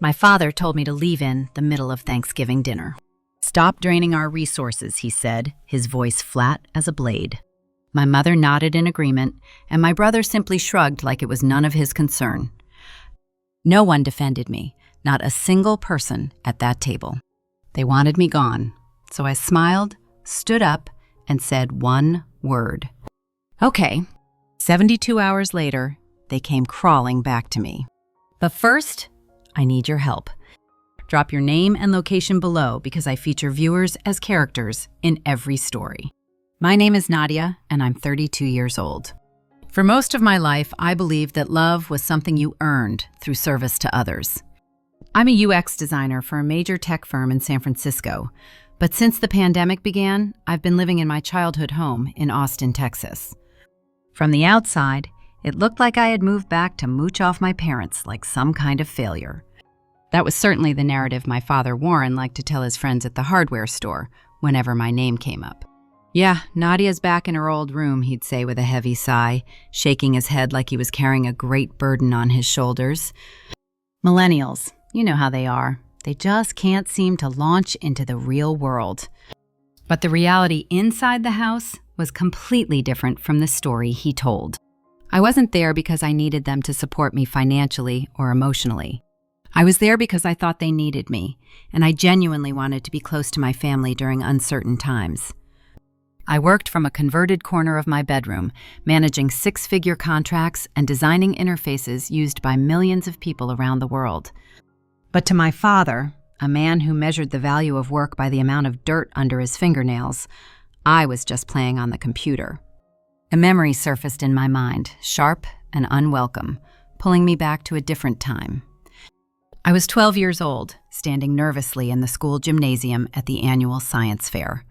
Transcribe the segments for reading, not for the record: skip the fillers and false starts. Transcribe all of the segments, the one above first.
My father told me to leave in the middle of Thanksgiving dinner. "Stop draining our resources," he said, his voice flat as a blade. My mother nodded in agreement, and my brother simply shrugged like it was none of his concern. No one defended me, not a single person at that table. They wanted me gone, so I smiled, stood up, and said one word. Okay. 72 hours later, they came crawling back to me. But first, I need your help. Drop your name and location below because I feature viewers as characters in every story. My name is Nadia, and I'm 32 years old. For most of my life, I believed that love was something you earned through service to others. I'm a UX designer for a major tech firm in San Francisco, but since the pandemic began, I've been living in my childhood home in Austin, Texas. From the outside, it looked like I had moved back to mooch off my parents like some kind of failure. That was certainly the narrative my father Warren liked to tell his friends at the hardware store whenever my name came up. "Yeah, Nadia's back in her old room," he'd say with a heavy sigh, shaking his head like he was carrying a great burden on his shoulders. Millennials, you know how they are. They just can't seem to launch into the real world. But the reality inside the house was completely different from the story he told. I wasn't there because I needed them to support me financially or emotionally. I was there because I thought they needed me, and I genuinely wanted to be close to my family during uncertain times. I worked from a converted corner of my bedroom, managing six-figure contracts and designing interfaces used by millions of people around the world. But to my father, a man who measured the value of work by the amount of dirt under his fingernails, I was just playing on the computer. A memory surfaced in my mind, sharp and unwelcome, pulling me back to a different time. I was 12 years old, standing nervously in the school gymnasium at the annual science fair.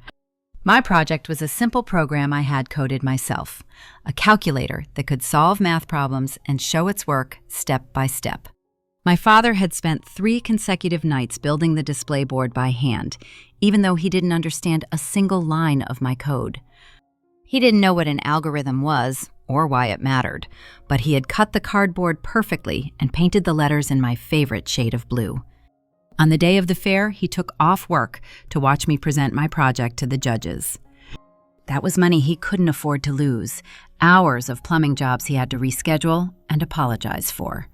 My project was a simple program I had coded myself, a calculator that could solve math problems and show its work step by step. My father had spent 3 consecutive nights building the display board by hand, even though he didn't understand a single line of my code. He didn't know what an algorithm was or why it mattered, but he had cut the cardboard perfectly and painted the letters in my favorite shade of blue. On the day of the fair, he took off work to watch me present my project to the judges. That was money he couldn't afford to lose, hours of plumbing jobs he had to reschedule and apologize for.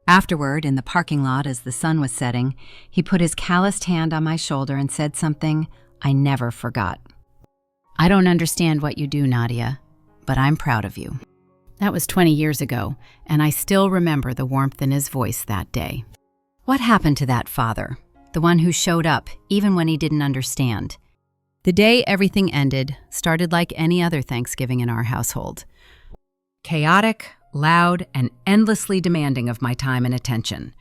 Afterward, in the parking lot as the sun was setting, he put his calloused hand on my shoulder and said something I never forgot. "I don't understand what you do, Nadia, but I'm proud of you." That was 20 years ago, and I still remember the warmth in his voice that day. What happened to that father, the one who showed up even when he didn't understand? The day everything ended started like any other Thanksgiving in our household. Chaotic, loud, and endlessly demanding of my time and attention.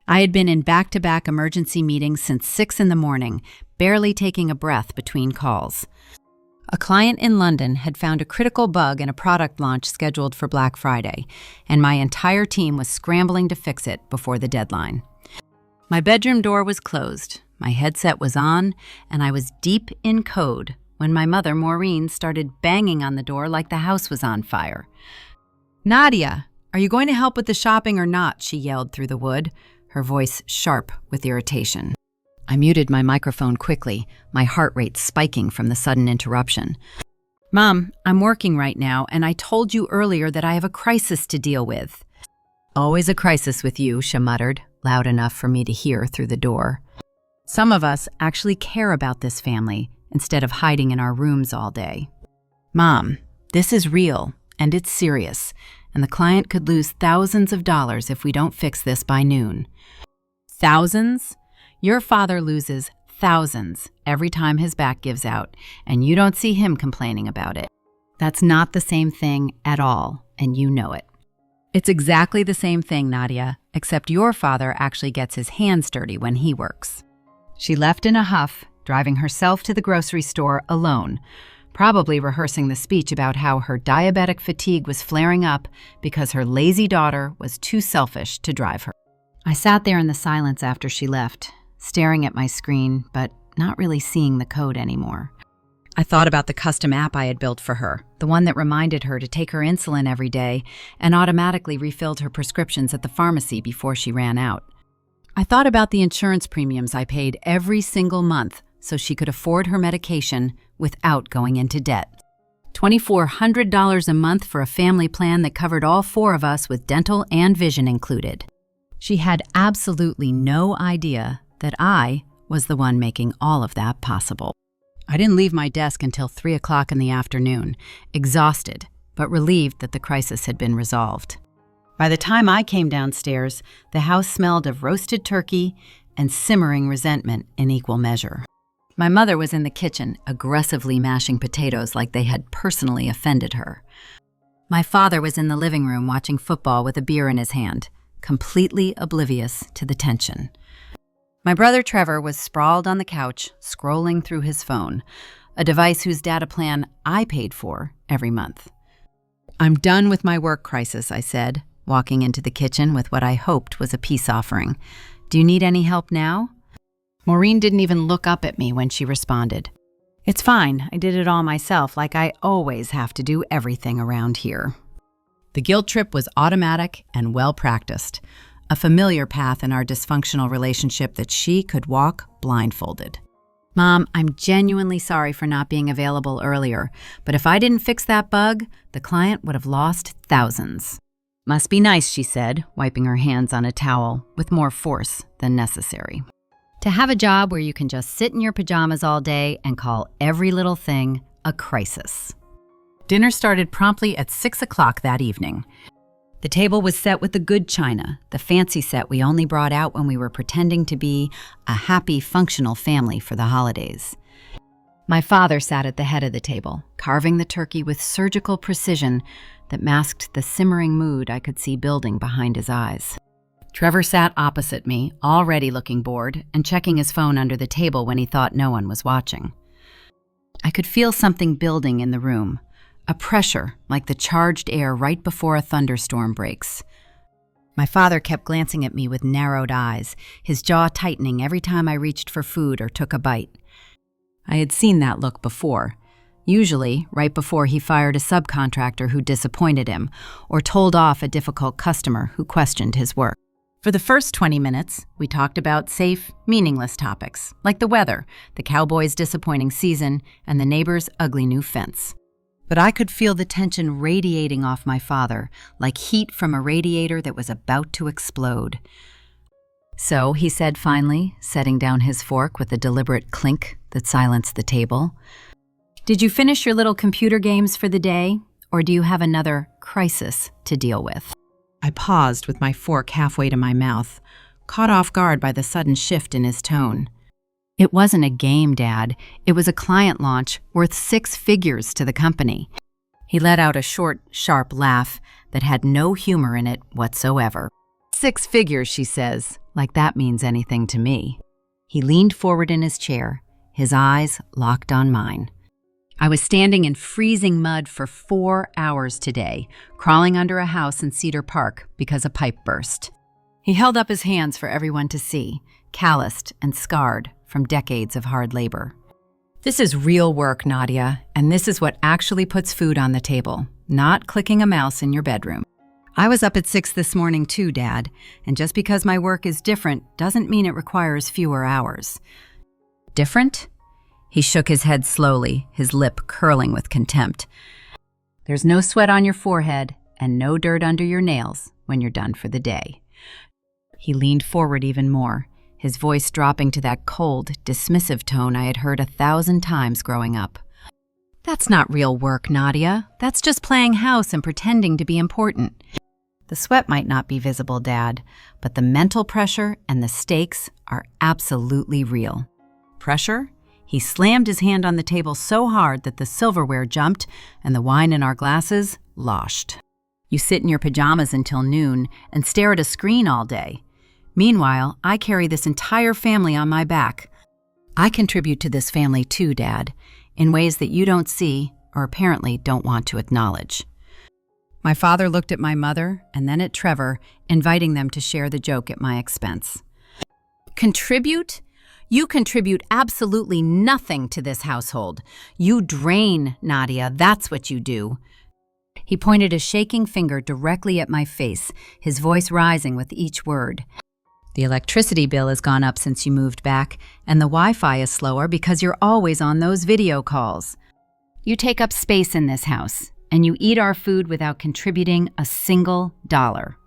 I had been in back-to-back emergency meetings since 6 in the morning, barely taking a breath between calls. A client in London had found a critical bug in a product launch scheduled for Black Friday, and my entire team was scrambling to fix it before the deadline. My bedroom door was closed, my headset was on, and I was deep in code when my mother, Maureen, started banging on the door like the house was on fire. "Nadia, are you going to help with the shopping or not?" she yelled through the wood, her voice sharp with irritation. I muted my microphone quickly, my heart rate spiking from the sudden interruption. "Mom, I'm working right now, and I told you earlier that I have a crisis to deal with." "Always a crisis with you," she muttered, loud enough for me to hear through the door. Some of us actually care about this family instead of hiding in our rooms all day. "Mom, this is real, and it's serious, and the client could lose thousands of dollars if we don't fix this by noon." "Thousands? Your father loses thousands every time his back gives out, and you don't see him complaining about it. That's not the same thing at all, and you know it." "It's exactly the same thing, Nadia, except your father actually gets his hands dirty when he works." She left in a huff, driving herself to the grocery store alone, probably rehearsing the speech about how her diabetic fatigue was flaring up because her lazy daughter was too selfish to drive her. I sat there in the silence after she left, staring at my screen, but not really seeing the code anymore. I thought about the custom app I had built for her, the one that reminded her to take her insulin every day and automatically refilled her prescriptions at the pharmacy before she ran out. I thought about the insurance premiums I paid every single month so she could afford her medication without going into debt. $2,400 a month for a family plan that covered all four of us with dental and vision included. She had absolutely no idea that I was the one making all of that possible. I didn't leave my desk until 3 o'clock in the afternoon, exhausted, but relieved that the crisis had been resolved. By the time I came downstairs, the house smelled of roasted turkey and simmering resentment in equal measure. My mother was in the kitchen, aggressively mashing potatoes like they had personally offended her. My father was in the living room watching football with a beer in his hand, completely oblivious to the tension. My brother Trevor was sprawled on the couch, scrolling through his phone, a device whose data plan I paid for every month. "I'm done with my work crisis," I said, walking into the kitchen with what I hoped was a peace offering. "Do you need any help now?" Maureen didn't even look up at me when she responded. "It's fine. I did it all myself, like I always have to do everything around here." The guilt trip was automatic and well-practiced, a familiar path in our dysfunctional relationship that she could walk blindfolded. "Mom, I'm genuinely sorry for not being available earlier, but if I didn't fix that bug, the client would have lost thousands." "Must be nice," she said, wiping her hands on a towel with more force than necessary. "To have a job where you can just sit in your pajamas all day and call every little thing a crisis." Dinner started promptly at 6 o'clock that evening. The table was set with the good china, the fancy set we only brought out when we were pretending to be a happy, functional family for the holidays. My father sat at the head of the table, carving the turkey with surgical precision that masked the simmering mood I could see building behind his eyes. Trevor sat opposite me, already looking bored and checking his phone under the table when he thought no one was watching. I could feel something building in the room, a pressure like the charged air right before a thunderstorm breaks. My father kept glancing at me with narrowed eyes, his jaw tightening every time I reached for food or took a bite. I had seen that look before, usually right before he fired a subcontractor who disappointed him or told off a difficult customer who questioned his work. For the first 20 minutes, we talked about safe, meaningless topics, like the weather, the Cowboys' disappointing season, and the neighbor's ugly new fence. But I could feel the tension radiating off my father, like heat from a radiator that was about to explode. "So," he said finally, setting down his fork with a deliberate clink that silenced the table, "did you finish your little computer games for the day, or do you have another crisis to deal with?" I paused with my fork halfway to my mouth, caught off guard by the sudden shift in his tone. "It wasn't a game, Dad. It was a client launch worth 6 figures to the company." He let out a short, sharp laugh that had no humor in it whatsoever. "6 figures," she says, like that means anything to me. He leaned forward in his chair, his eyes locked on mine. "I was standing in freezing mud for 4 hours today, crawling under a house in Cedar Park because a pipe burst." He held up his hands for everyone to see, calloused and scarred from decades of hard labor. "This is real work, Nadia, and this is what actually puts food on the table, not clicking a mouse in your bedroom. I was up at 6 this morning too, Dad, and just because my work is different doesn't mean it requires fewer hours." "Different?" He shook his head slowly, his lip curling with contempt. "There's no sweat on your forehead and no dirt under your nails when you're done for the day." He leaned forward even more, his voice dropping to that cold, dismissive tone I had heard 1,000 times growing up. "That's not real work, Nadia. That's just playing house and pretending to be important. The sweat might not be visible, Dad, but the mental pressure and the stakes are absolutely real." "Pressure?" He slammed his hand on the table so hard that the silverware jumped and the wine in our glasses loshed. "You sit in your pajamas until noon and stare at a screen all day. Meanwhile, I carry this entire family on my back. I contribute to this family too, Dad, in ways that you don't see or apparently don't want to acknowledge." My father looked at my mother and then at Trevor, inviting them to share the joke at my expense. "Contribute? You contribute absolutely nothing to this household. You drain, Nadia, that's what you do." He pointed a shaking finger directly at my face, his voice rising with each word. The electricity bill has gone up since you moved back, and the Wi-Fi is slower because you're always on those video calls. You take up space in this house, and you eat our food without contributing a single dollar.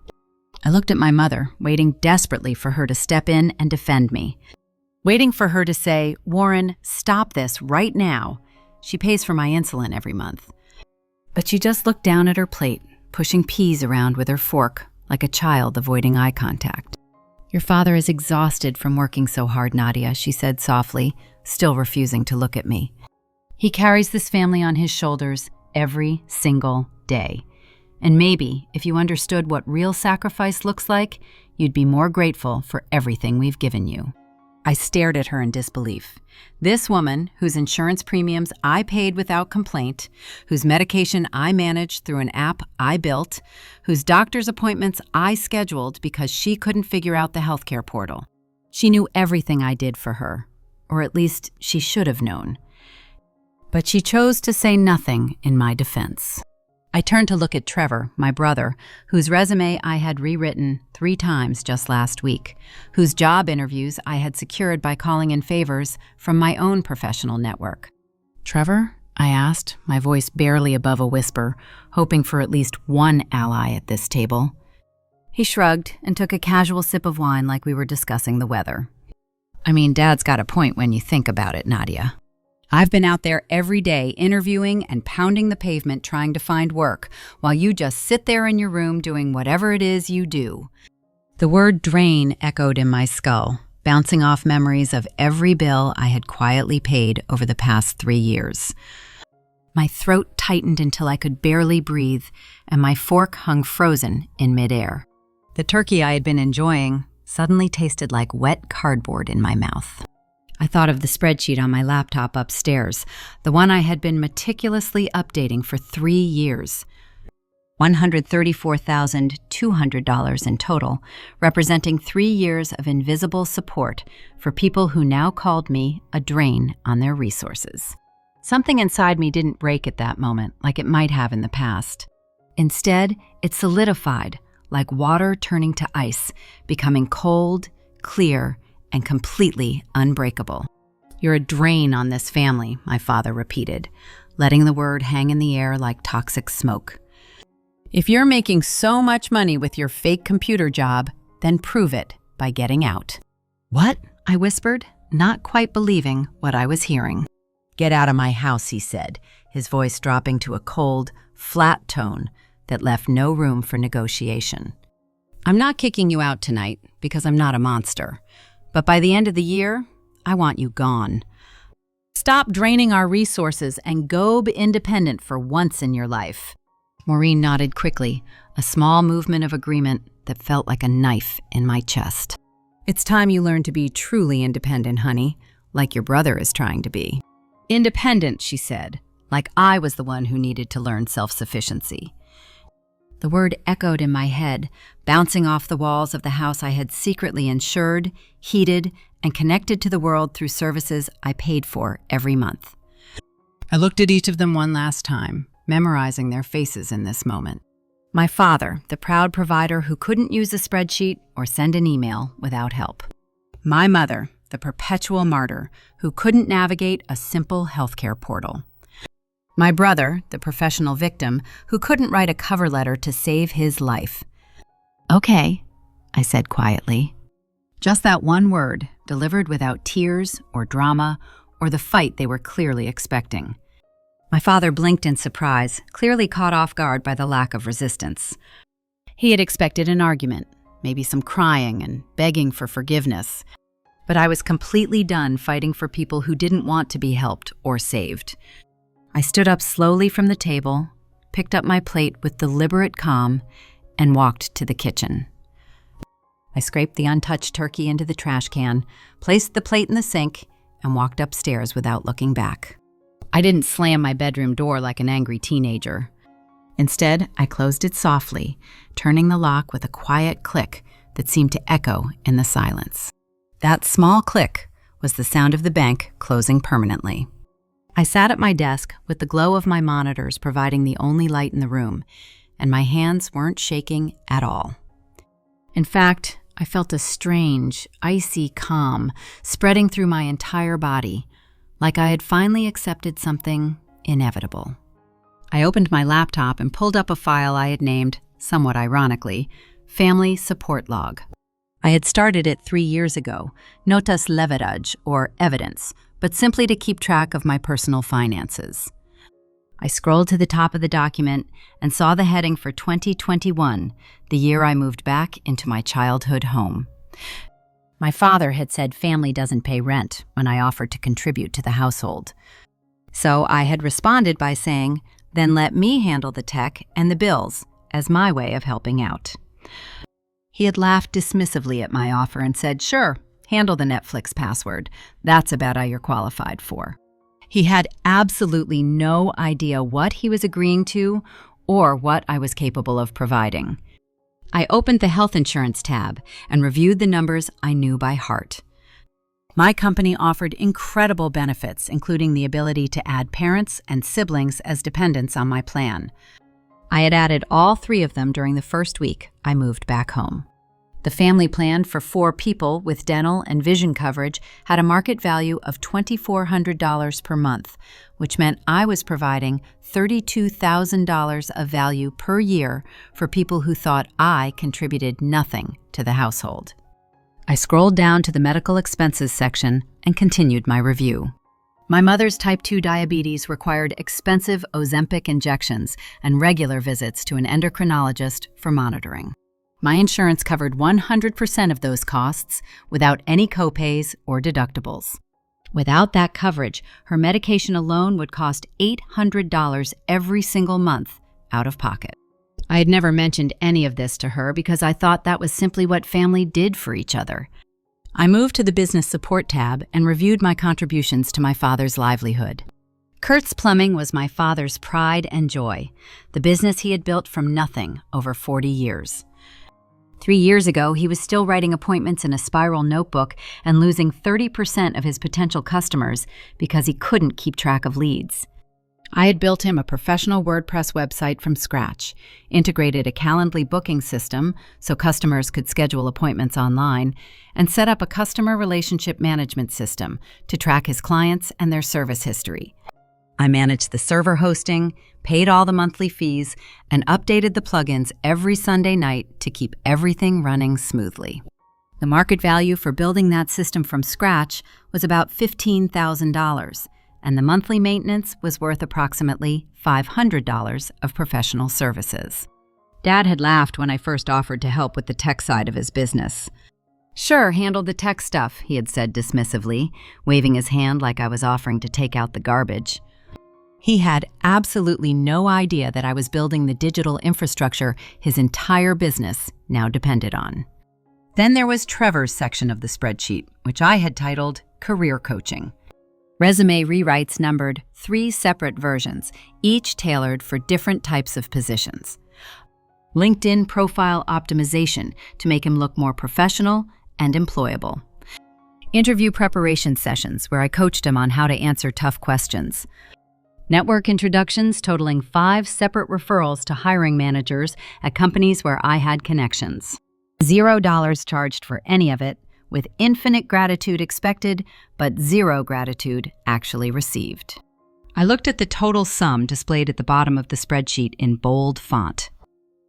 I looked at my mother, waiting desperately for her to step in and defend me. Waiting for her to say, "Warren, stop this right now." She pays for my insulin every month. But she just looked down at her plate, pushing peas around with her fork, like a child avoiding eye contact. "Your father is exhausted from working so hard, Nadia," she said softly, still refusing to look at me. "He carries this family on his shoulders every single day. And maybe, if you understood what real sacrifice looks like, you'd be more grateful for everything we've given you." I stared at her in disbelief. This woman, whose insurance premiums I paid without complaint, whose medication I managed through an app I built, whose doctor's appointments I scheduled because she couldn't figure out the healthcare portal. She knew everything I did for her, or at least she should have known. But she chose to say nothing in my defense. I turned to look at Trevor, my brother, whose resume I had rewritten 3 times just last week, whose job interviews I had secured by calling in favors from my own professional network. "Trevor?" I asked, my voice barely above a whisper, hoping for at least one ally at this table. He shrugged and took a casual sip of wine like we were discussing the weather. "I mean, Dad's got a point when you think about it, Nadia. I've been out there every day interviewing and pounding the pavement trying to find work, while you just sit there in your room doing whatever it is you do." The word drain echoed in my skull, bouncing off memories of every bill I had quietly paid over the past 3 years. My throat tightened until I could barely breathe, and my fork hung frozen in midair. The turkey I had been enjoying suddenly tasted like wet cardboard in my mouth. I thought of the spreadsheet on my laptop upstairs, the one I had been meticulously updating for 3 years. $134,200 in total, representing 3 years of invisible support for people who now called me a drain on their resources. Something inside me didn't break at that moment like it might have in the past. Instead, it solidified, like water turning to ice, becoming cold, clear, and completely unbreakable. "You're a drain on this family," my father repeated, letting the word hang in the air like toxic smoke. "If you're making so much money with your fake computer job, then prove it by getting out." "What?" I whispered, not quite believing what I was hearing. "Get out of my house," he said, his voice dropping to a cold, flat tone that left no room for negotiation. "I'm not kicking you out tonight because I'm not a monster. But by the end of the year, I want you gone. Stop draining our resources and go be independent for once in your life." Maureen nodded quickly, a small movement of agreement that felt like a knife in my chest. "It's time you learn to be truly independent, honey, like your brother is trying to be." "Independent," she said, like I was the one who needed to learn self-sufficiency. The word echoed in my head, bouncing off the walls of the house I had secretly insured, heated, and connected to the world through services I paid for every month. I looked at each of them one last time, memorizing their faces in this moment. My father, the proud provider who couldn't use a spreadsheet or send an email without help. My mother, the perpetual martyr who couldn't navigate a simple healthcare portal. My brother, the professional victim, who couldn't write a cover letter to save his life. "Okay," I said quietly. Just that one word, delivered without tears or drama or the fight they were clearly expecting. My father blinked in surprise, clearly caught off guard by the lack of resistance. He had expected an argument, maybe some crying and begging for forgiveness. But I was completely done fighting for people who didn't want to be helped or saved. I stood up slowly from the table, picked up my plate with deliberate calm, and walked to the kitchen. I scraped the untouched turkey into the trash can, placed the plate in the sink, and walked upstairs without looking back. I didn't slam my bedroom door like an angry teenager. Instead, I closed it softly, turning the lock with a quiet click that seemed to echo in the silence. That small click was the sound of the bank closing permanently. I sat at my desk with the glow of my monitors providing the only light in the room, and my hands weren't shaking at all. In fact, I felt a strange, icy calm spreading through my entire body, like I had finally accepted something inevitable. I opened my laptop and pulled up a file I had named, somewhat ironically, Family Support Log. I had started it 3 years ago, notas leverage, or evidence, but simply to keep track of my personal finances. I scrolled to the top of the document and saw the heading for 2021, the year I moved back into my childhood home. My father had said family doesn't pay rent when I offered to contribute to the household. So I had responded by saying, then let me handle the tech and the bills as my way of helping out. He had laughed dismissively at my offer and said, sure, handle the Netflix password. That's about all you're qualified for. He had absolutely no idea what he was agreeing to or what I was capable of providing. I opened the health insurance tab and reviewed the numbers I knew by heart. My company offered incredible benefits, including the ability to add parents and siblings as dependents on my plan. I had added all 3 of them during the first week I moved back home. The family plan for 4 people with dental and vision coverage had a market value of $2,400 per month, which meant I was providing $32,000 of value per year for people who thought I contributed nothing to the household. I scrolled down to the medical expenses section and continued my review. My mother's type 2 diabetes required expensive Ozempic injections and regular visits to an endocrinologist for monitoring. My insurance covered 100% of those costs without any copays or deductibles. Without that coverage, her medication alone would cost $800 every single month out of pocket. I had never mentioned any of this to her because I thought that was simply what family did for each other. I moved to the business support tab and reviewed my contributions to my father's livelihood. Kurt's Plumbing was my father's pride and joy, the business he had built from nothing over 40 years. 3 years ago, he was still writing appointments in a spiral notebook and losing 30% of his potential customers because he couldn't keep track of leads. I had built him a professional WordPress website from scratch, integrated a Calendly booking system so customers could schedule appointments online, and set up a customer relationship management system to track his clients and their service history. I managed the server hosting, paid all the monthly fees, and updated the plugins every Sunday night to keep everything running smoothly. The market value for building that system from scratch was about $15,000, and the monthly maintenance was worth approximately $500 of professional services. Dad had laughed when I first offered to help with the tech side of his business. Sure, handle the tech stuff, he had said dismissively, waving his hand like I was offering to take out the garbage. He had absolutely no idea that I was building the digital infrastructure his entire business now depended on. Then there was Trevor's section of the spreadsheet, which I had titled Career Coaching. Resume rewrites numbered 3 separate versions, each tailored for different types of positions. LinkedIn profile optimization to make him look more professional and employable. Interview preparation sessions where I coached him on how to answer tough questions. Network introductions totaling 5 separate referrals to hiring managers at companies where I had connections. $0 charged for any of it, with infinite gratitude expected, but 0 gratitude actually received. I looked at the total sum displayed at the bottom of the spreadsheet in bold font.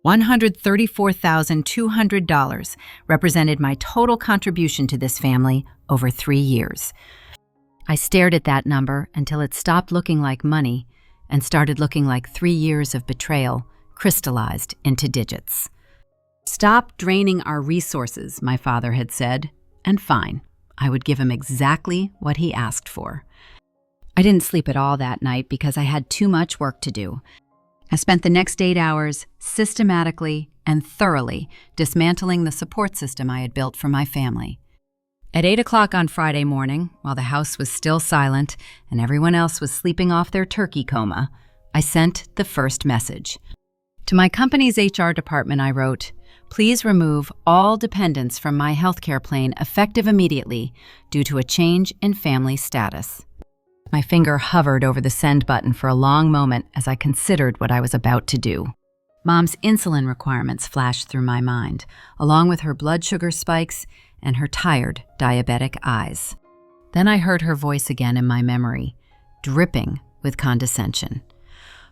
$134,200 represented my total contribution to this family over 3 years. I stared at that number until it stopped looking like money and started looking like 3 years of betrayal crystallized into digits. Stop draining our resources, my father had said, and fine, I would give him exactly what he asked for. I didn't sleep at all that night because I had too much work to do. I spent the next 8 hours systematically and thoroughly dismantling the support system I had built for my family. At 8 o'clock on Friday morning, while the house was still silent and everyone else was sleeping off their turkey coma, I sent the first message. To my company's HR department, I wrote, "Please remove all dependents from my healthcare plan effective immediately due to a change in family status." My finger hovered over the send button for a long moment as I considered what I was about to do. Mom's insulin requirements flashed through my mind, along with her blood sugar spikes and her tired, diabetic eyes. Then I heard her voice again in my memory, dripping with condescension.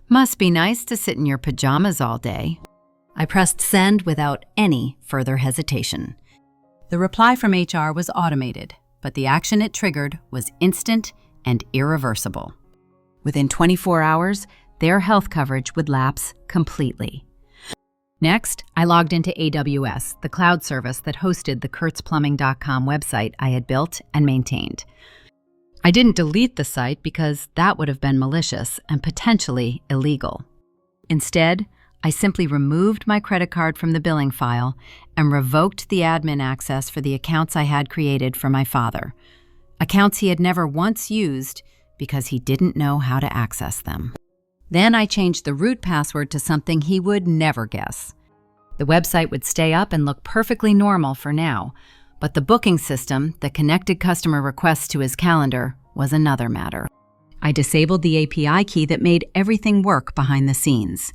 "Must be nice to sit in your pajamas all day." I pressed send without any further hesitation. The reply from HR was automated, but the action it triggered was instant and irreversible. Within 24 hours, their health coverage would lapse completely. Next, I logged into AWS, the cloud service that hosted the kurtzplumbing.com website I had built and maintained. I didn't delete the site because that would have been malicious and potentially illegal. Instead, I simply removed my credit card from the billing file and revoked the admin access for the accounts I had created for my father, accounts he had never once used because he didn't know how to access them. Then I changed the root password to something he would never guess. The website would stay up and look perfectly normal for now, but the booking system that connected customer requests to his calendar was another matter. I disabled the API key that made everything work behind the scenes.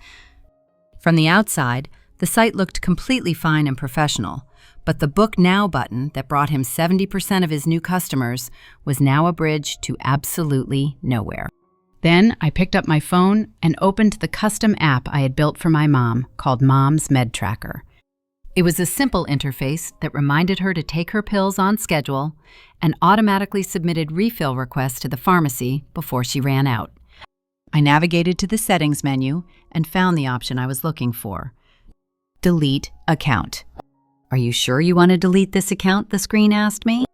From the outside, the site looked completely fine and professional, but the Book Now button that brought him 70% of his new customers was now a bridge to absolutely nowhere. Then I picked up my phone and opened the custom app I had built for my mom called Mom's Med Tracker. It was a simple interface that reminded her to take her pills on schedule and automatically submitted refill requests to the pharmacy before she ran out. I navigated to the settings menu and found the option I was looking for. Delete account. "Are you sure you want to delete this account?" the screen asked me.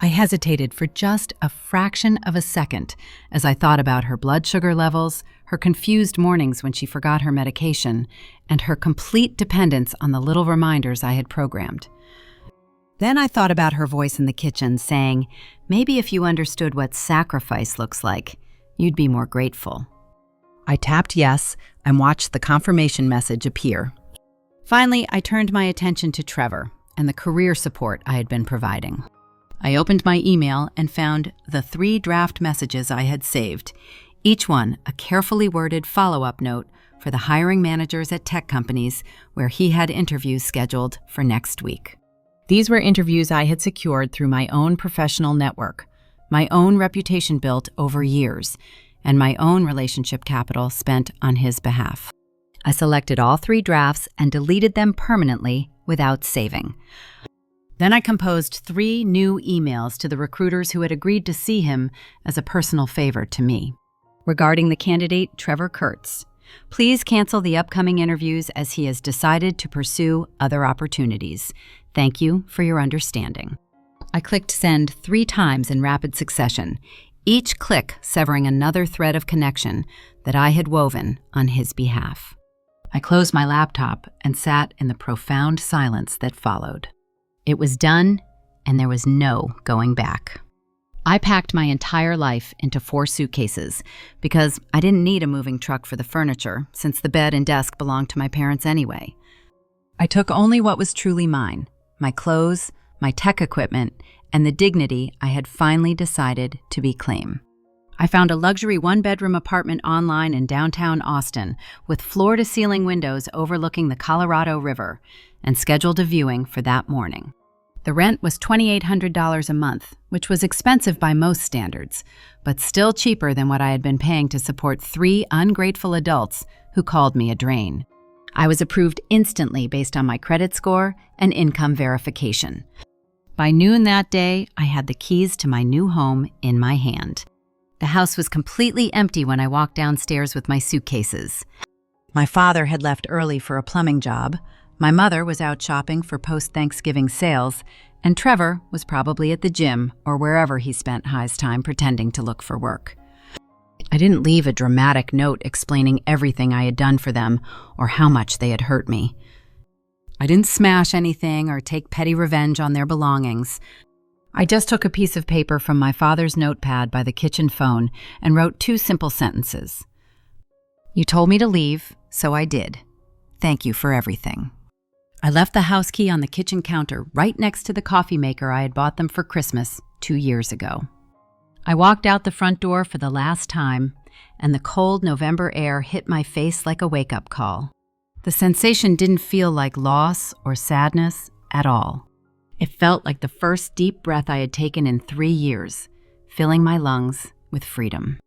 I hesitated for just a fraction of a second as I thought about her blood sugar levels, her confused mornings when she forgot her medication, and her complete dependence on the little reminders I had programmed. Then I thought about her voice in the kitchen saying, "Maybe if you understood what sacrifice looks like, you'd be more grateful." I tapped yes and watched the confirmation message appear. Finally, I turned my attention to Trevor and the career support I had been providing. I opened my email and found the 3 draft messages I had saved, each one a carefully worded follow-up note for the hiring managers at tech companies where he had interviews scheduled for next week. These were interviews I had secured through my own professional network, my own reputation built over years, and my own relationship capital spent on his behalf. I selected all 3 drafts and deleted them permanently without saving. Then I composed 3 new emails to the recruiters who had agreed to see him as a personal favor to me. Regarding the candidate, Trevor Kurtz, please cancel the upcoming interviews as he has decided to pursue other opportunities. Thank you for your understanding. I clicked send 3 times in rapid succession, each click severing another thread of connection that I had woven on his behalf. I closed my laptop and sat in the profound silence that followed. It was done, and there was no going back. I packed my entire life into 4 suitcases because I didn't need a moving truck for the furniture since the bed and desk belonged to my parents anyway. I took only what was truly mine, my clothes, my tech equipment, and the dignity I had finally decided to reclaim. I found a luxury 1-bedroom apartment online in downtown Austin with floor-to-ceiling windows overlooking the Colorado River and scheduled a viewing for that morning. The rent was $2,800 a month, which was expensive by most standards, but still cheaper than what I had been paying to support 3 ungrateful adults who called me a drain. I was approved instantly based on my credit score and income verification. By noon that day, I had the keys to my new home in my hand. The house was completely empty when I walked downstairs with my suitcases. My father had left early for a plumbing job, my mother was out shopping for post-Thanksgiving sales, and Trevor was probably at the gym or wherever he spent his time pretending to look for work. I didn't leave a dramatic note explaining everything I had done for them or how much they had hurt me. I didn't smash anything or take petty revenge on their belongings. I just took a piece of paper from my father's notepad by the kitchen phone and wrote 2 simple sentences. "You told me to leave, so I did. Thank you for everything." I left the house key on the kitchen counter right next to the coffee maker I had bought them for Christmas 2 years ago. I walked out the front door for the last time, and the cold November air hit my face like a wake-up call. The sensation didn't feel like loss or sadness at all. It felt like the first deep breath I had taken in 3 years, filling my lungs with freedom.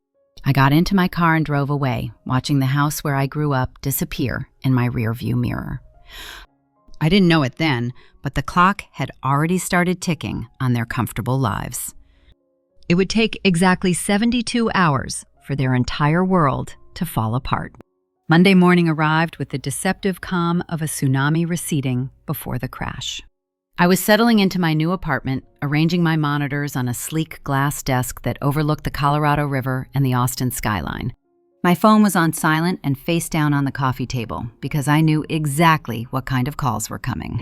I got into my car and drove away, watching the house where I grew up disappear in my rearview mirror. I didn't know it then, but the clock had already started ticking on their comfortable lives. It would take exactly 72 hours for their entire world to fall apart. Monday morning arrived with the deceptive calm of a tsunami receding before the crash. I was settling into my new apartment, arranging my monitors on a sleek glass desk that overlooked the Colorado River and the Austin skyline. My phone was on silent and face down on the coffee table because I knew exactly what kind of calls were coming.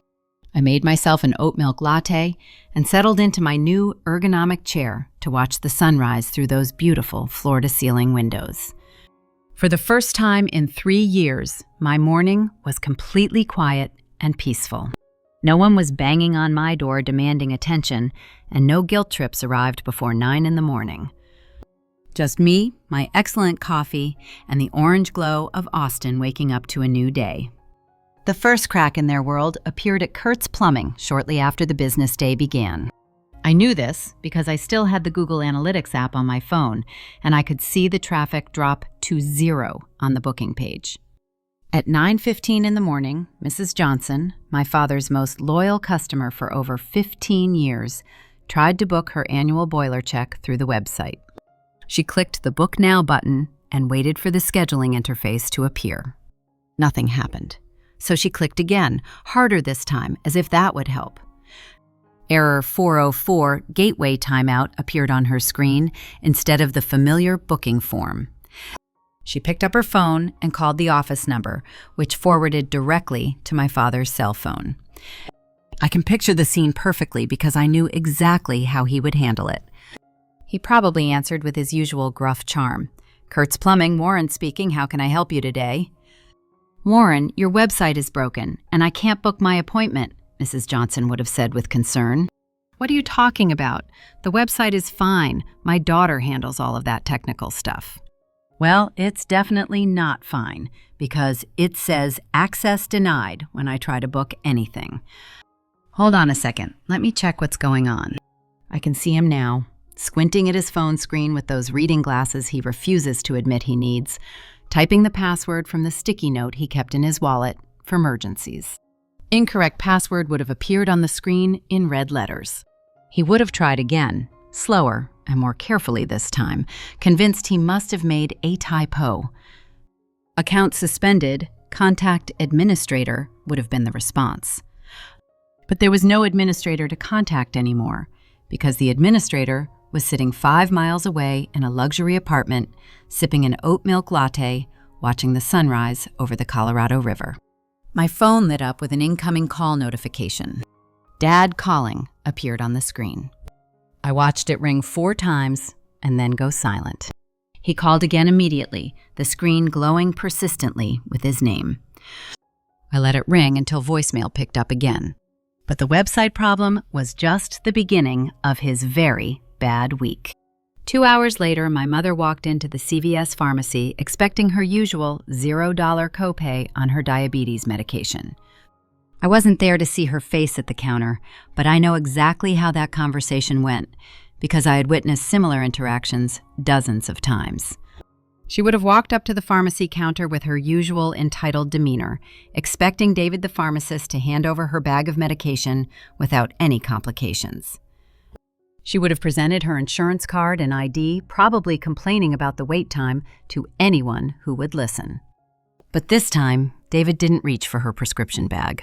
I made myself an oat milk latte and settled into my new ergonomic chair to watch the sunrise through those beautiful floor-to-ceiling windows. For the first time in 3 years, my morning was completely quiet and peaceful. No one was banging on my door demanding attention, and no guilt trips arrived before 9 in the morning. Just me, my excellent coffee, and the orange glow of Austin waking up to a new day. The first crack in their world appeared at Kurt's Plumbing shortly after the business day began. I knew this because I still had the Google Analytics app on my phone, and I could see the traffic drop to 0 on the booking page. At 9:15 in the morning, Mrs. Johnson, my father's most loyal customer for over 15 years, tried to book her annual boiler check through the website. She clicked the Book Now button and waited for the scheduling interface to appear. Nothing happened. So she clicked again, harder this time, as if that would help. Error 404, Gateway Timeout, appeared on her screen instead of the familiar booking form. She picked up her phone and called the office number, which forwarded directly to my father's cell phone. I can picture the scene perfectly because I knew exactly how he would handle it. He probably answered with his usual gruff charm. "Kurt's Plumbing, Warren speaking. How can I help you today?" "Warren, your website is broken, and I can't book my appointment," Mrs. Johnson would have said with concern. "What are you talking about? The website is fine. My daughter handles all of that technical stuff." Well, it's definitely not fine, because it says access denied when I try to book anything. Hold on a second. Let me check what's going on. I can see him now, squinting at his phone screen with those reading glasses he refuses to admit he needs, typing the password from the sticky note he kept in his wallet for emergencies. Incorrect password would have appeared on the screen in red letters. He would have tried again, slower and more carefully this time, convinced he must have made a typo. Account suspended, contact administrator would have been the response. But there was no administrator to contact anymore, because the administrator was sitting 5 miles away in a luxury apartment, sipping an oat milk latte, watching the sunrise over the Colorado River. My phone lit up with an incoming call notification. "Dad calling" appeared on the screen. I watched it ring 4 times and then go silent. He called again immediately, the screen glowing persistently with his name. I let it ring until voicemail picked up again. But the website problem was just the beginning of his very bad week. 2 hours later, my mother walked into the CVS pharmacy expecting her usual $0 copay on her diabetes medication. I wasn't there to see her face at the counter, but I know exactly how that conversation went because I had witnessed similar interactions dozens of times. She would have walked up to the pharmacy counter with her usual entitled demeanor, expecting David the pharmacist to hand over her bag of medication without any complications. She would have presented her insurance card and ID, probably complaining about the wait time to anyone who would listen. But this time, David didn't reach for her prescription bag.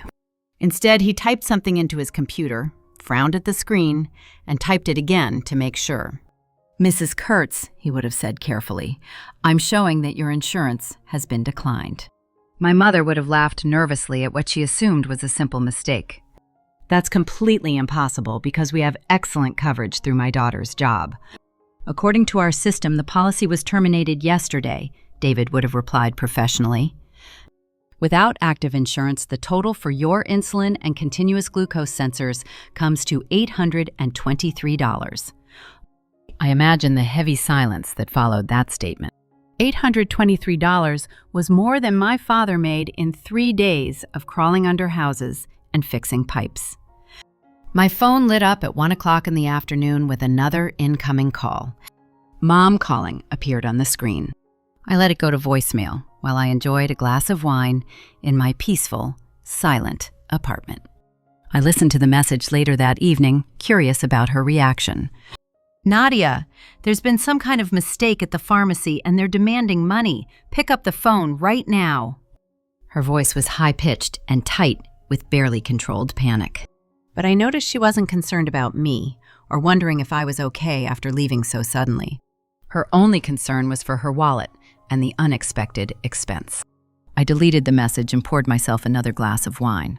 Instead, he typed something into his computer, frowned at the screen, and typed it again to make sure. "Mrs. Kurtz," he would have said carefully, "I'm showing that your insurance has been declined." My mother would have laughed nervously at what she assumed was a simple mistake. "That's completely impossible because we have excellent coverage through my daughter's job. According to our system, the policy was terminated yesterday," David would have replied professionally. "Without active insurance, the total for your insulin and continuous glucose sensors comes to $823. I imagine the heavy silence that followed that statement. $823 was more than my father made in 3 days of crawling under houses and fixing pipes. My phone lit up at 1 o'clock in the afternoon with another incoming call. Mom calling appeared on the screen. I let it go to voicemail while I enjoyed a glass of wine in my peaceful, silent apartment. I listened to the message later that evening, curious about her reaction. "Nadia, there's been some kind of mistake at the pharmacy and they're demanding money. Pick up the phone right now." Her voice was high-pitched and tight with barely controlled panic. But I noticed she wasn't concerned about me or wondering if I was okay after leaving so suddenly. Her only concern was for her wallet and the unexpected expense. I deleted the message and poured myself another glass of wine.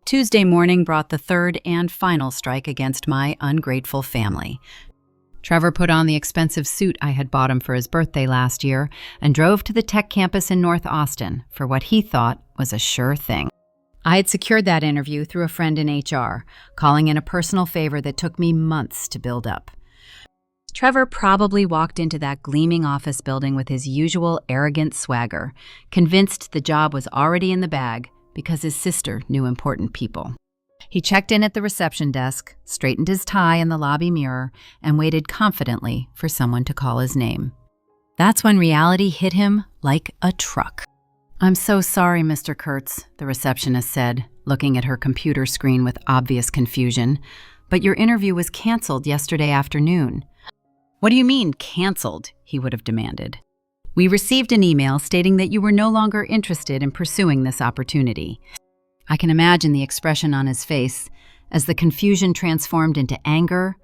Tuesday morning brought the third and final strike against my ungrateful family. Trevor put on the expensive suit I had bought him for his birthday last year and drove to the tech campus in North Austin for what he thought was a sure thing. I had secured that interview through a friend in HR, calling in a personal favor that took me months to build up. Trevor probably walked into that gleaming office building with his usual arrogant swagger, convinced the job was already in the bag because his sister knew important people. He checked in at the reception desk, straightened his tie in the lobby mirror, and waited confidently for someone to call his name. That's when reality hit him like a truck. "I'm so sorry, Mr. Kurtz," the receptionist said, looking at her computer screen with obvious confusion, "but your interview was canceled yesterday afternoon." "What do you mean, canceled?" he would have demanded. "We received an email stating that you were no longer interested in pursuing this opportunity." I can imagine the expression on his face as the confusion transformed into anger,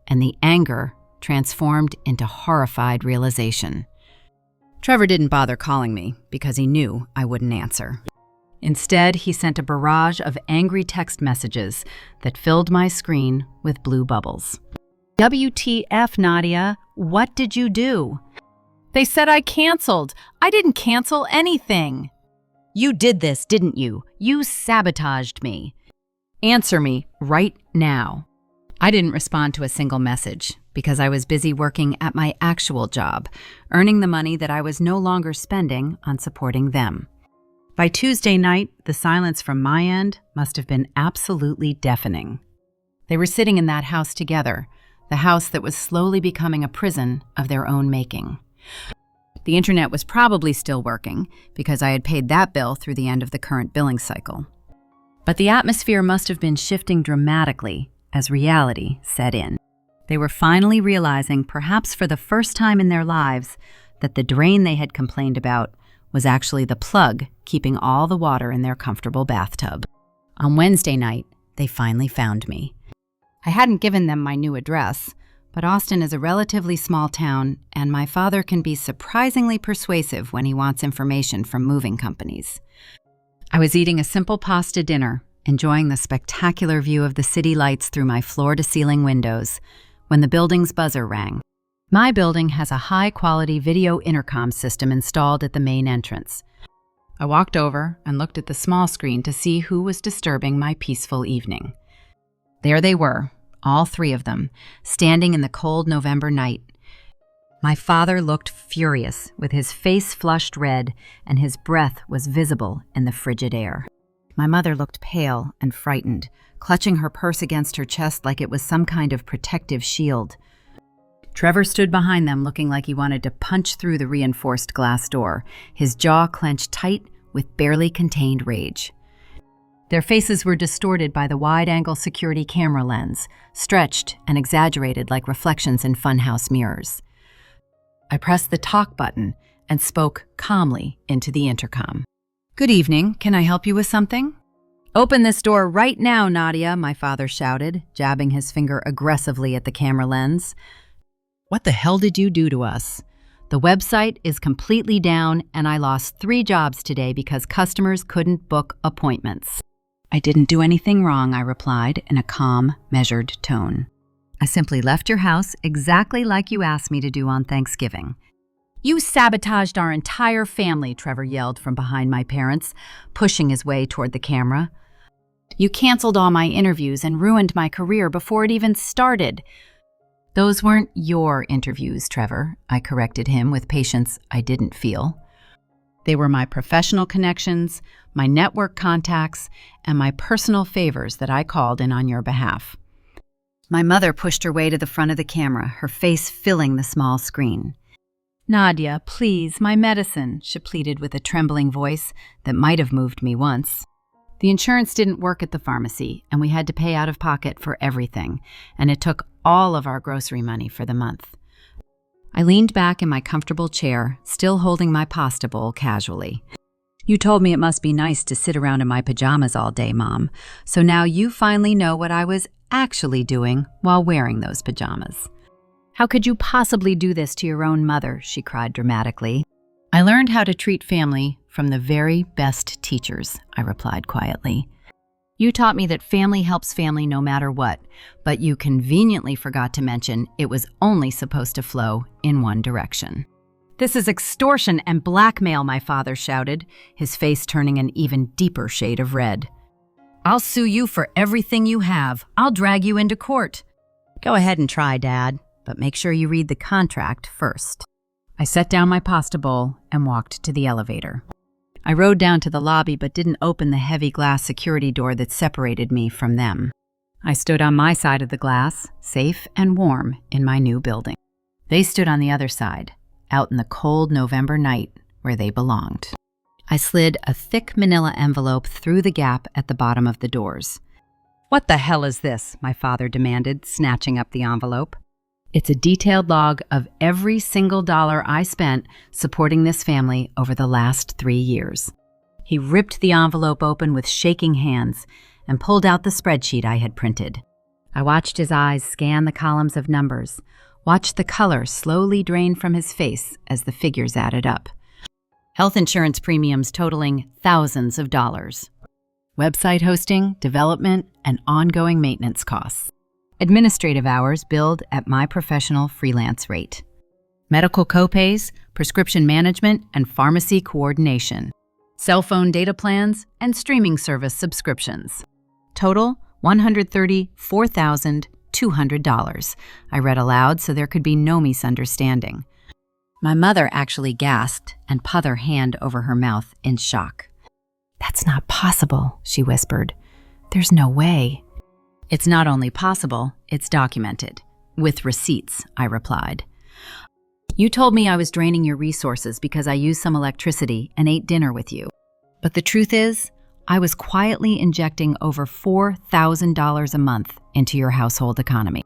and the anger transformed into horrified realization. Trevor didn't bother calling me because he knew I wouldn't answer. Instead, he sent a barrage of angry text messages that filled my screen with blue bubbles. "WTF, Nadia? What did you do?" "They said I canceled. I didn't cancel anything." "You did this, didn't you? You sabotaged me. Answer me right now." I didn't respond to a single message because I was busy working at my actual job, earning the money that I was no longer spending on supporting them. By Tuesday night, the silence from my end must have been absolutely deafening. They were sitting in that house together, the house that was slowly becoming a prison of their own making. The internet was probably still working because I had paid that bill through the end of the current billing cycle. But the atmosphere must have been shifting dramatically as reality set in. They were finally realizing, perhaps for the first time in their lives, that the drain they had complained about was actually the plug keeping all the water in their comfortable bathtub. On Wednesday night, they finally found me. I hadn't given them my new address, but Austin is a relatively small town, and my father can be surprisingly persuasive when he wants information from moving companies. I was eating a simple pasta dinner, enjoying the spectacular view of the city lights through my floor-to-ceiling windows, when the building's buzzer rang. My building has a high-quality video intercom system installed at the main entrance. I walked over and looked at the small screen to see who was disturbing my peaceful evening. There they were, all three of them, standing in the cold November night. My father looked furious, with his face flushed red, and his breath was visible in the frigid air. My mother looked pale and frightened, clutching her purse against her chest like it was some kind of protective shield. Trevor stood behind them looking like he wanted to punch through the reinforced glass door, his jaw clenched tight with barely contained rage. Their faces were distorted by the wide-angle security camera lens, stretched and exaggerated like reflections in funhouse mirrors. I pressed the talk button and spoke calmly into the intercom. "Good evening. Can I help you with something?" "Open this door right now, Nadia," my father shouted, jabbing his finger aggressively at the camera lens. "What the hell did you do to us? The website is completely down, and I lost 3 jobs today because customers couldn't book appointments." "I didn't do anything wrong," I replied in a calm, measured tone. "I simply left your house exactly like you asked me to do on Thanksgiving." "You sabotaged our entire family," Trevor yelled from behind my parents, pushing his way toward the camera. "You canceled all my interviews and ruined my career before it even started." Those weren't your interviews, Trevor, I corrected him with patience I didn't feel. They were my professional connections, my network contacts, and my personal favors that I called in on your behalf. My mother pushed her way to the front of the camera, her face filling the small screen. "Nadia, please, my medicine," she pleaded with a trembling voice that might have moved me once. The insurance didn't work at the pharmacy, and we had to pay out of pocket for everything, and it took all of our grocery money for the month. I leaned back in my comfortable chair, still holding my pasta bowl casually. "You told me it must be nice to sit around in my pajamas all day, Mom, so now you finally know what I was actually doing while wearing those pajamas." "How could you possibly do this to your own mother?" she cried dramatically. "I learned how to treat family from the very best teachers," I replied quietly. "You taught me that family helps family no matter what, but you conveniently forgot to mention it was only supposed to flow in one direction." "This is extortion and blackmail," my father shouted, his face turning an even deeper shade of red. "I'll sue you for everything you have. I'll drag you into court." "Go ahead and try, Dad, but make sure you read the contract first." I set down my pasta bowl and walked to the elevator. I rode down to the lobby but didn't open the heavy glass security door that separated me from them. I stood on my side of the glass, safe and warm in my new building. They stood on the other side, out in the cold November night where they belonged. I slid a thick manila envelope through the gap at the bottom of the doors. "What the hell is this?" my father demanded, snatching up the envelope. "It's a detailed log of every single dollar I spent supporting this family over the last 3 years." He ripped the envelope open with shaking hands and pulled out the spreadsheet I had printed. I watched his eyes scan the columns of numbers, watched the color slowly drain from his face as the figures added up. Health insurance premiums totaling thousands of dollars. Website hosting, development, and ongoing maintenance costs. Administrative hours billed at my professional freelance rate. Medical copays, prescription management, and pharmacy coordination. Cell phone data plans and streaming service subscriptions. Total $134,200, I read aloud so there could be no misunderstanding. My mother actually gasped and put her hand over her mouth in shock. "That's not possible," she whispered. "There's no way." "It's not only possible, it's documented. With receipts," I replied. "You told me I was draining your resources because I used some electricity and ate dinner with you. But the truth is, I was quietly injecting over $4,000 a month into your household economy.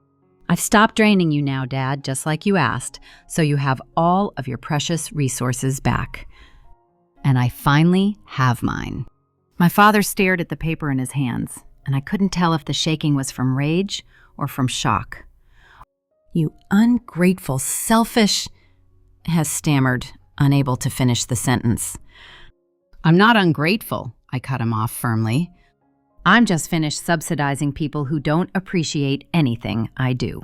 I've stopped draining you now, Dad, just like you asked, so you have all of your precious resources back. And I finally have mine." My father stared at the paper in his hands, and I couldn't tell if the shaking was from rage or from shock. "You ungrateful, selfish," Hess stammered, unable to finish the sentence. "I'm not ungrateful," I cut him off firmly. "I'm just finished subsidizing people who don't appreciate anything I do."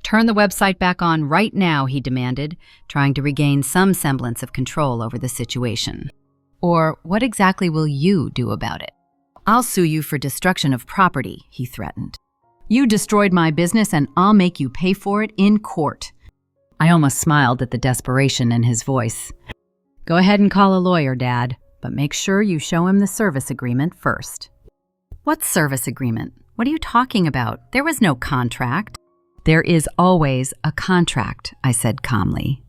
"Turn the website back on right now," he demanded, trying to regain some semblance of control over the situation. "Or what exactly will you do about it?" "I'll sue you for destruction of property," he threatened. "You destroyed my business and I'll make you pay for it in court." I almost smiled at the desperation in his voice. "Go ahead and call a lawyer, Dad, but make sure you show him the service agreement first." "What service agreement? What are you talking about? There was no contract." "There is always a contract," I said calmly.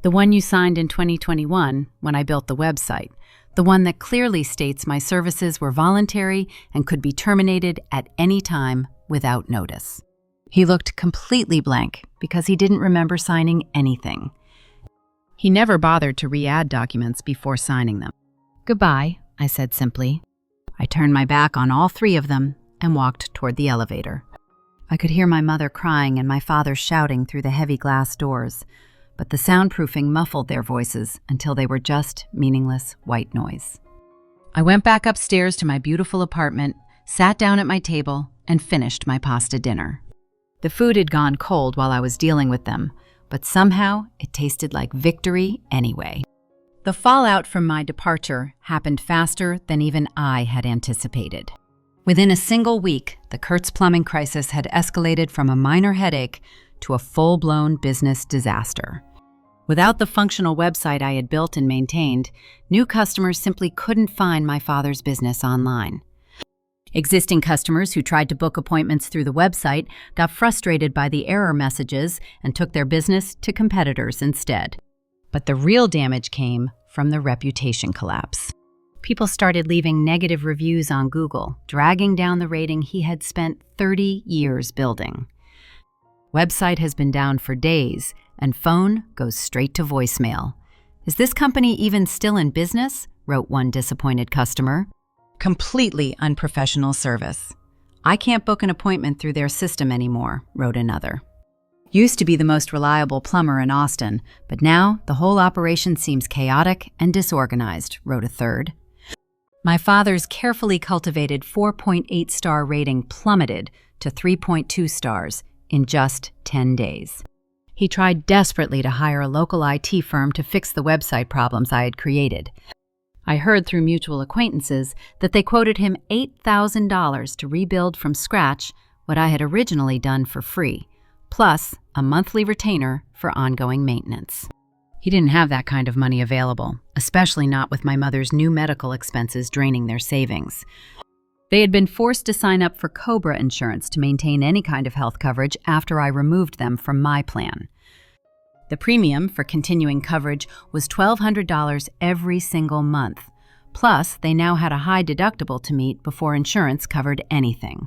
"The one you signed in 2021 when I built the website. The one that clearly states my services were voluntary and could be terminated at any time without notice." He looked completely blank because he didn't remember signing anything. He never bothered to re-add documents before signing them. "Goodbye," I said simply. I turned my back on all 3 of them and walked toward the elevator. I could hear my mother crying and my father shouting through the heavy glass doors, but the soundproofing muffled their voices until they were just meaningless white noise. I went back upstairs to my beautiful apartment, sat down at my table, and finished my pasta dinner. The food had gone cold while I was dealing with them, but somehow it tasted like victory anyway. The fallout from my departure happened faster than even I had anticipated. Within a single week, the Kurtz plumbing crisis had escalated from a minor headache to a full-blown business disaster. Without the functional website I had built and maintained, new customers simply couldn't find my father's business online. Existing customers who tried to book appointments through the website got frustrated by the error messages and took their business to competitors instead. But the real damage came from the reputation collapse. People started leaving negative reviews on Google, dragging down the rating he had spent 30 years building. Website has been down for days, and phone goes straight to voicemail. "Is this company even still in business?" wrote one disappointed customer. "Completely unprofessional service. I can't book an appointment through their system anymore," wrote another. "Used to be the most reliable plumber in Austin, but now the whole operation seems chaotic and disorganized," wrote a third. My father's carefully cultivated 4.8-star rating plummeted to 3.2 stars in just 10 days. He tried desperately to hire a local IT firm to fix the website problems I had created. I heard through mutual acquaintances that they quoted him $8,000 to rebuild from scratch what I had originally done for free, plus a monthly retainer for ongoing maintenance. He didn't have that kind of money available, especially not with my mother's new medical expenses draining their savings. They had been forced to sign up for COBRA insurance to maintain any kind of health coverage after I removed them from my plan. The premium for continuing coverage was $1,200 every single month. Plus, they now had a high deductible to meet before insurance covered anything.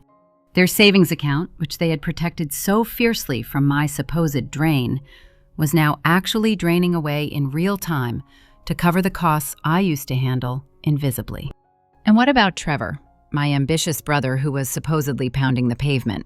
Their savings account, which they had protected so fiercely from my supposed drain, was now actually draining away in real time to cover the costs I used to handle invisibly. And what about Trevor, my ambitious brother who was supposedly pounding the pavement?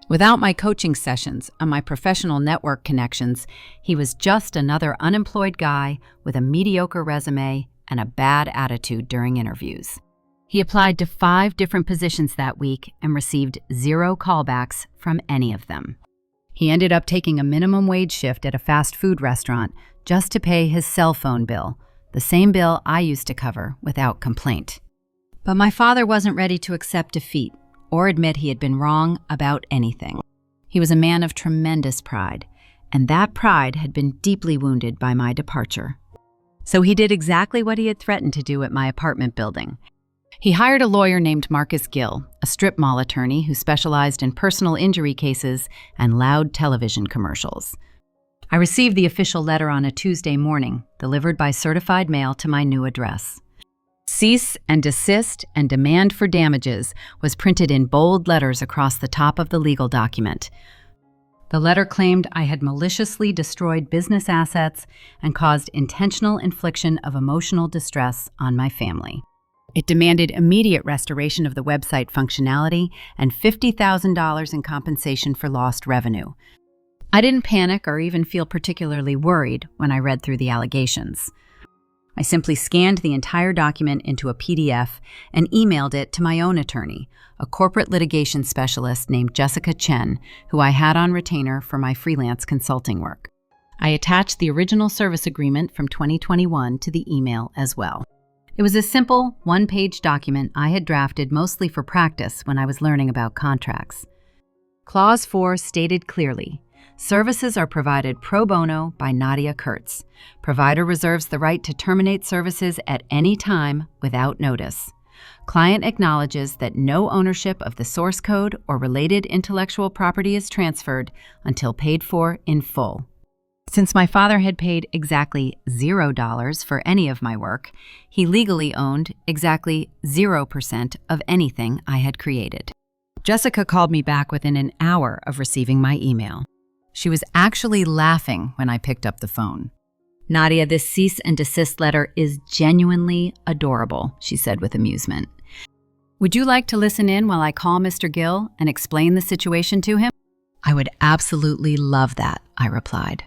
Without my coaching sessions and my professional network connections, he was just another unemployed guy with a mediocre resume and a bad attitude during interviews. He applied to 5 different positions that week and received 0 callbacks from any of them. He ended up taking a minimum wage shift at a fast food restaurant just to pay his cell phone bill, the same bill I used to cover without complaint. But my father wasn't ready to accept defeat or admit he had been wrong about anything. He was a man of tremendous pride, and that pride had been deeply wounded by my departure. So he did exactly what he had threatened to do at my apartment building. He hired a lawyer named Marcus Gill, a strip mall attorney who specialized in personal injury cases and loud television commercials. I received the official letter on a Tuesday morning, delivered by certified mail to my new address. "Cease and desist and demand for damages" was printed in bold letters across the top of the legal document. The letter claimed I had maliciously destroyed business assets and caused intentional infliction of emotional distress on my family. It demanded immediate restoration of the website functionality and $50,000 in compensation for lost revenue. I didn't panic or even feel particularly worried when I read through the allegations. I simply scanned the entire document into a PDF and emailed it to my own attorney, a corporate litigation specialist named Jessica Chen, who I had on retainer for my freelance consulting work. I attached the original service agreement from 2021 to the email as well. It was a simple, 1-page document I had drafted mostly for practice when I was learning about contracts. Clause 4 stated clearly, "Services are provided pro bono by Nadia Kurtz. Provider reserves the right to terminate services at any time without notice. Client acknowledges that no ownership of the source code or related intellectual property is transferred until paid for in full." Since my father had paid exactly $0 for any of my work, he legally owned exactly 0% of anything I had created. Jessica called me back within an hour of receiving my email. She was actually laughing when I picked up the phone. "Nadia, this cease and desist letter is genuinely adorable," she said with amusement. "Would you like to listen in while I call Mr. Gill and explain the situation to him?" "I would absolutely love that," I replied.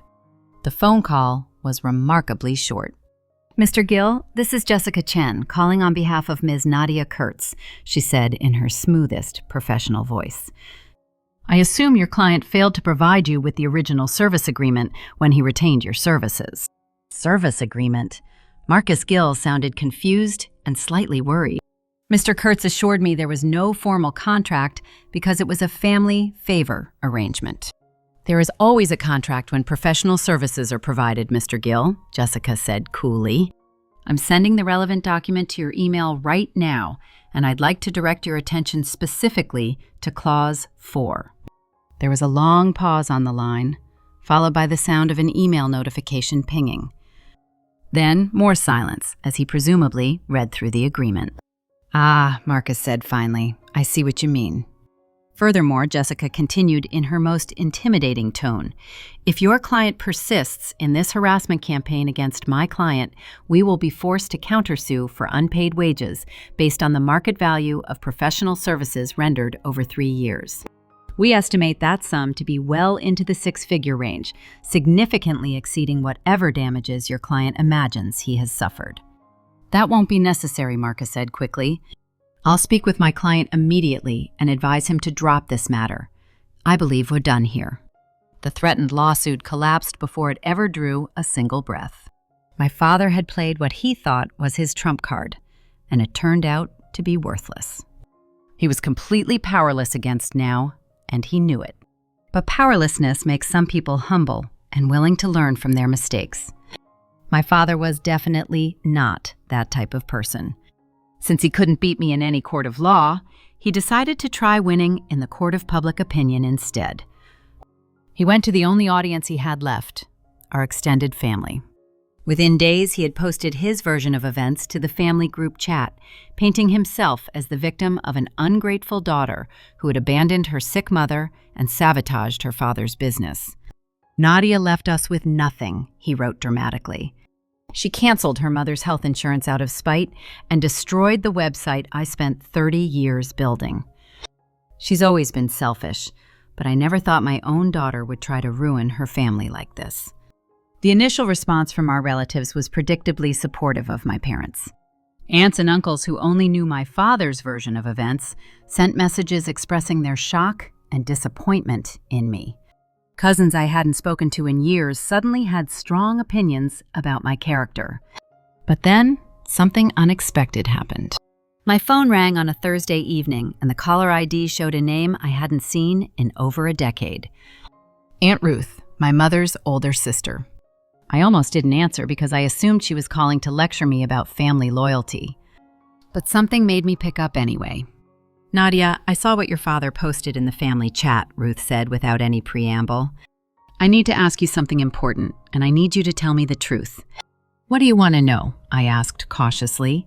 The phone call was remarkably short. "Mr. Gill, this is Jessica Chen, calling on behalf of Ms. Nadia Kurtz," she said in her smoothest professional voice. "I assume your client failed to provide you with the original service agreement when he retained your services." Service agreement? Marcus Gill sounded confused and slightly worried. Mr. Kurtz assured me there was no formal contract because it was a family favor arrangement. There is always a contract when professional services are provided, Mr. Gill, Jessica said coolly. I'm sending the relevant document to your email right now, and I'd like to direct your attention specifically to Clause 4. There was a long pause on the line, followed by the sound of an email notification pinging. Then more silence, as he presumably read through the agreement. Ah, Marcus said finally, I see what you mean. Furthermore, Jessica continued in her most intimidating tone. If your client persists in this harassment campaign against my client, we will be forced to countersue for unpaid wages based on the market value of professional services rendered over 3 years. We estimate that sum to be well into the 6-figure range, significantly exceeding whatever damages your client imagines he has suffered. That won't be necessary, Marcus said quickly. I'll speak with my client immediately and advise him to drop this matter. I believe we're done here. The threatened lawsuit collapsed before it ever drew a single breath. My father had played what he thought was his trump card, and it turned out to be worthless. He was completely powerless against Now, and he knew it. But powerlessness makes some people humble and willing to learn from their mistakes. My father was definitely not that type of person. Since he couldn't beat me in any court of law, he decided to try winning in the court of public opinion instead. He went to the only audience he had left, our extended family. Within days, he had posted his version of events to the family group chat, painting himself as the victim of an ungrateful daughter who had abandoned her sick mother and sabotaged her father's business. Nadia left us with nothing, he wrote dramatically. She canceled her mother's health insurance out of spite and destroyed the website I spent 30 years building. She's always been selfish, but I never thought my own daughter would try to ruin her family like this. The initial response from our relatives was predictably supportive of my parents. Aunts and uncles who only knew my father's version of events sent messages expressing their shock and disappointment in me. Cousins I hadn't spoken to in years suddenly had strong opinions about my character. But then, something unexpected happened. My phone rang on a Thursday evening, and the caller ID showed a name I hadn't seen in over a decade. Aunt Ruth, my mother's older sister. I almost didn't answer because I assumed she was calling to lecture me about family loyalty. But something made me pick up anyway. Nadia, I saw what your father posted in the family chat, Ruth said without any preamble. I need to ask you something important, and I need you to tell me the truth. What do you want to know? I asked cautiously.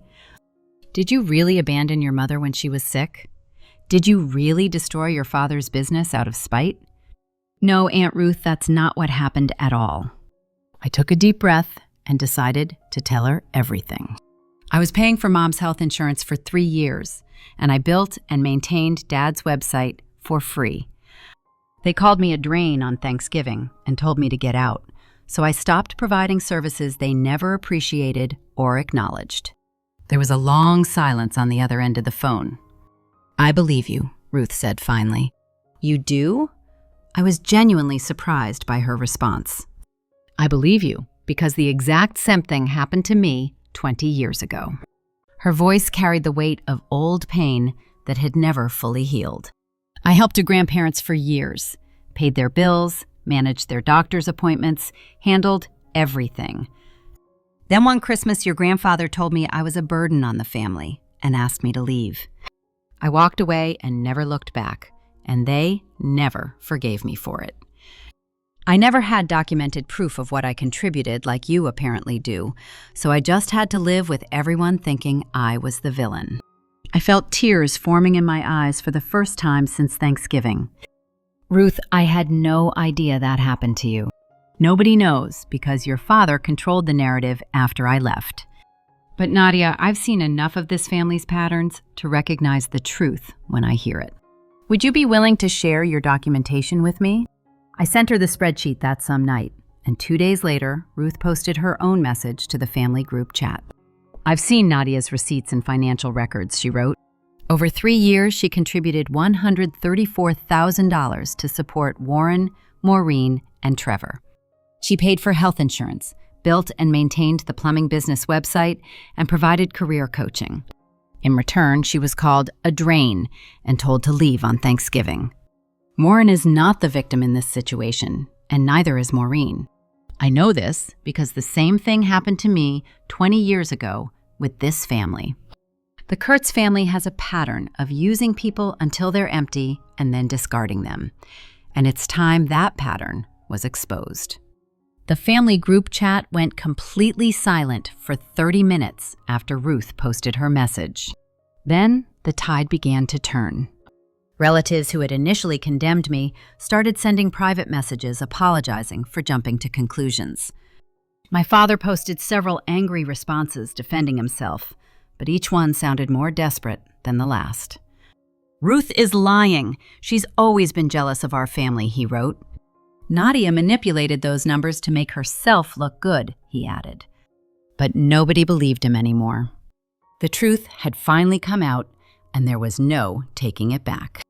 Did you really abandon your mother when she was sick? Did you really destroy your father's business out of spite? No, Aunt Ruth, that's not what happened at all. I took a deep breath and decided to tell her everything. I was paying for Mom's health insurance for 3 years, and I built and maintained Dad's website for free. They called me a drain on Thanksgiving and told me to get out, so I stopped providing services they never appreciated or acknowledged. There was a long silence on the other end of the phone. I believe you, Ruth said finally. You do? I was genuinely surprised by her response. I believe you because the exact same thing happened to me 20 years ago. Her voice carried the weight of old pain that had never fully healed. I helped your grandparents for years, paid their bills, managed their doctor's appointments, handled everything. Then one Christmas, your grandfather told me I was a burden on the family and asked me to leave. I walked away and never looked back, and they never forgave me for it. I never had documented proof of what I contributed like you apparently do, so I just had to live with everyone thinking I was the villain. I felt tears forming in my eyes for the first time since Thanksgiving. Ruth, I had no idea that happened to you. Nobody knows because your father controlled the narrative after I left. But Nadia, I've seen enough of this family's patterns to recognize the truth when I hear it. Would you be willing to share your documentation with me? I sent her the spreadsheet that some night, and 2 days later, Ruth posted her own message to the family group chat. I've seen Nadia's receipts and financial records, she wrote. Over 3 years, she contributed $134,000 to support Warren, Maureen, and Trevor. She paid for health insurance, built and maintained the plumbing business website, and provided career coaching. In return, she was called a drain and told to leave on Thanksgiving. Warren is not the victim in this situation, and neither is Maureen. I know this because the same thing happened to me 20 years ago with this family. The Kurtz family has a pattern of using people until they're empty and then discarding them. And it's time that pattern was exposed. The family group chat went completely silent for 30 minutes after Ruth posted her message. Then the tide began to turn. Relatives who had initially condemned me started sending private messages apologizing for jumping to conclusions. My father posted several angry responses defending himself, but each one sounded more desperate than the last. "Ruth is lying. She's always been jealous of our family," he wrote. "Nadia manipulated those numbers to make herself look good," he added. But nobody believed him anymore. The truth had finally come out, and there was no taking it back.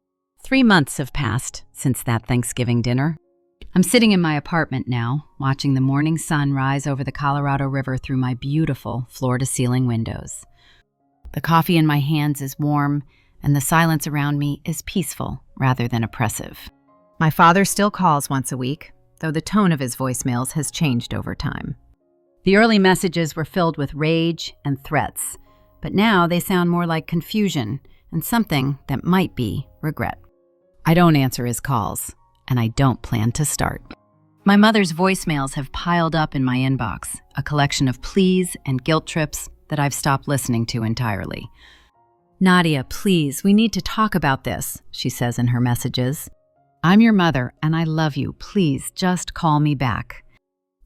3 months have passed since that Thanksgiving dinner. I'm sitting in my apartment now, watching the morning sun rise over the Colorado River through my beautiful floor-to-ceiling windows. The coffee in my hands is warm, and the silence around me is peaceful rather than oppressive. My father still calls once a week, though the tone of his voicemails has changed over time. The early messages were filled with rage and threats, but now they sound more like confusion and something that might be regret. I don't answer his calls, and I don't plan to start. My mother's voicemails have piled up in my inbox, a collection of pleas and guilt trips that I've stopped listening to entirely. "Nadia, please, we need to talk about this," she says in her messages. "I'm your mother, and I love you. Please, just call me back."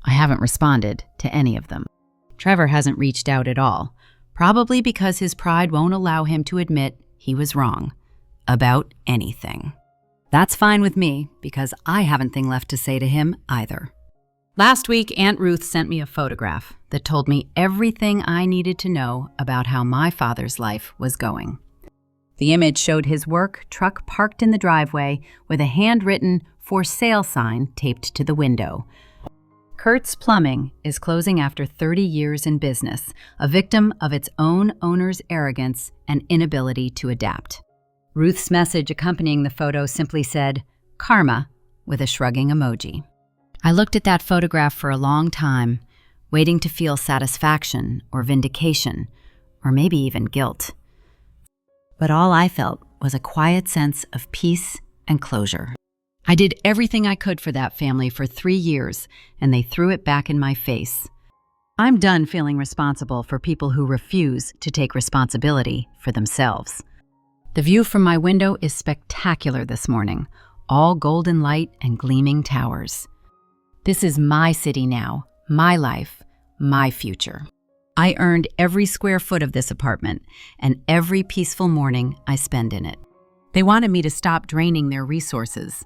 I haven't responded to any of them. Trevor hasn't reached out at all, probably because his pride won't allow him to admit he was wrong about anything. That's fine with me, because I haven't anything left to say to him either. Last week, Aunt Ruth sent me a photograph that told me everything I needed to know about how my father's life was going. The image showed his work truck parked in the driveway with a handwritten "for sale" sign taped to the window. Kurtz Plumbing is closing after 30 years in business, a victim of its own owner's arrogance and inability to adapt. Ruth's message accompanying the photo simply said, "Karma," with a shrugging emoji. I looked at that photograph for a long time, waiting to feel satisfaction or vindication, or maybe even guilt. But all I felt was a quiet sense of peace and closure. I did everything I could for that family for 3 years, and they threw it back in my face. I'm done feeling responsible for people who refuse to take responsibility for themselves. The view from my window is spectacular this morning, all golden light and gleaming towers. This is my city now, my life, my future. I earned every square foot of this apartment and every peaceful morning I spend in it. They wanted me to stop draining their resources,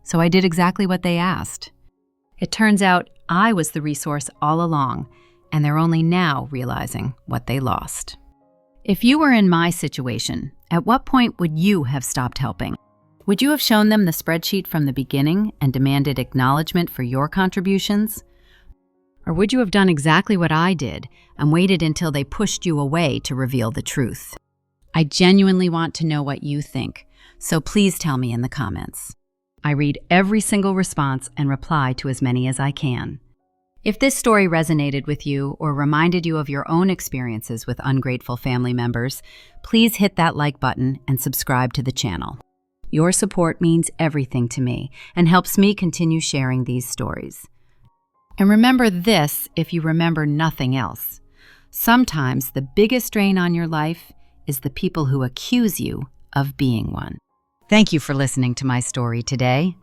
so I did exactly what they asked. It turns out I was the resource all along, and they're only now realizing what they lost. If you were in my situation, at what point would you have stopped helping? Would you have shown them the spreadsheet from the beginning and demanded acknowledgement for your contributions? Or would you have done exactly what I did and waited until they pushed you away to reveal the truth? I genuinely want to know what you think, so please tell me in the comments. I read every single response and reply to as many as I can. If this story resonated with you or reminded you of your own experiences with ungrateful family members, please hit that like button and subscribe to the channel. Your support means everything to me and helps me continue sharing these stories. And remember this if you remember nothing else. Sometimes the biggest drain on your life is the people who accuse you of being one. Thank you for listening to my story today.